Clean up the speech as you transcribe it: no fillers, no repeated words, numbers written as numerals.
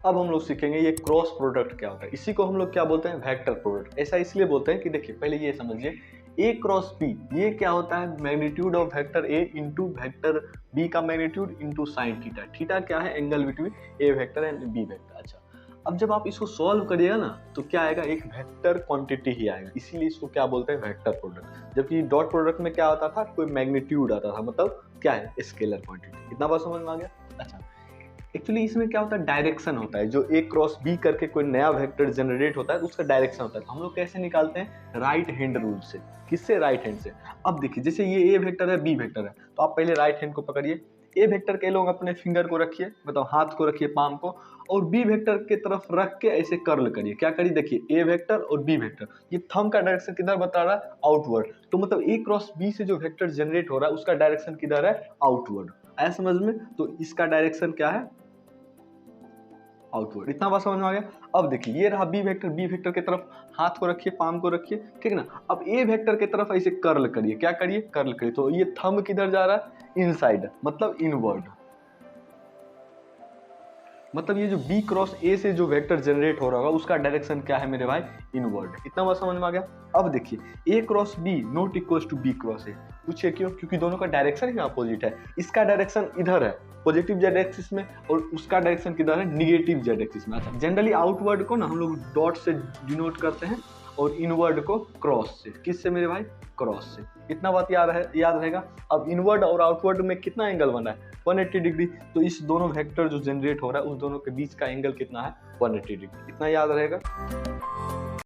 अब हम लोग सीखेंगे ये क्रॉस प्रोडक्ट क्या होता है। इसी को हम लोग क्या बोलते हैं, वेक्टर प्रोडक्ट। ऐसा इसलिए बोलते हैं कि देखिए पहले ये समझिए, ए क्रॉस बी ये क्या होता है, magnitude of vector A into vector B का magnitude into sine theta. Theta क्या है, angle between A vector and B vector. अच्छा, अब जब आप इसको सॉल्व करिएगा ना तो क्या आएगा, एक वेक्टर क्वांटिटी ही आएगा, इसीलिए इसको क्या बोलते हैं, वेक्टर प्रोडक्ट। जबकि डॉट प्रोडक्ट में क्या आता था, कोई मैग्नीट्यूड आता था, मतलब क्या है, स्केलर क्वांटिटी। इतना बात समझ में आ गया। अच्छा, एक्चुअली इसमें क्या होता है, डायरेक्शन होता है। जो ए क्रॉस बी करके कोई नया वेक्टर जनरेट होता है उसका डायरेक्शन होता है। तो हम लोग कैसे निकालते हैं, राइट हैंड रूल से। किससे, राइट हैंड से। अब देखिए जैसे ये ए वेक्टर है, बी वेक्टर है, तो आप पहले राइट हैंड को पकड़िए। ए वेक्टर के लोग अपने फिंगर को रखिए, मतलब हाथ को रखिए, पाम को, और बी वेक्टर के तरफ रख के ऐसे कर्ल करिए। क्या करिए, देखिए ए वेक्टर और बी वेक्टर, ये थंब का डायरेक्शन किधर बता रहा है, आउटवर्ड। तो मतलब ए क्रॉस बी से जो वेक्टर जनरेट हो रहा है उसका डायरेक्शन किधर है, आउटवर्ड। आया समझ में। तो इसका डायरेक्शन क्या है, आउटवर्ड। इतना बात समझ में आ गया। अब देखिए ये रहा बी वेक्टर की तरफ हाथ को रखिए, पाम को रखिए, ठीक है ना। अब ए वेक्टर की तरफ ऐसे कर्ल करिए। क्या करिए, कर्ल करिए। तो ये थंब किधर जा रहा है, इनसाइड, मतलब इनवर्ड। मतलब ये जो बी क्रॉस ए से जो वेक्टर जनरेट हो रहा होगा उसका डायरेक्शन क्या है मेरे भाई, इनवर्ड। इतना बात समझ में आ गया। अब देखिए A cross B not equal to B cross A. पूछिए क्यों, क्योंकि दोनों का डायरेक्शन ही अपोजिट है। इसका डायरेक्शन इधर है पॉजिटिव जेड एक्सिस में, और उसका डायरेक्शन किधर है, निगेटिव जेड एक्सिस में। अच्छा, जनरली आउटवर्ड को ना हम लोग डॉट से डिनोट करते हैं और इनवर्ड को क्रॉस से। किससे मेरे भाई, क्रॉस से। इतना बात याद रहेगा। अब इनवर्ड और आउटवर्ड में कितना एंगल बना है, 180 डिग्री। तो इस दोनों वेक्टर जो जनरेट हो रहा है उस दोनों के बीच का एंगल कितना है, 180 डिग्री। इतना याद रहेगा।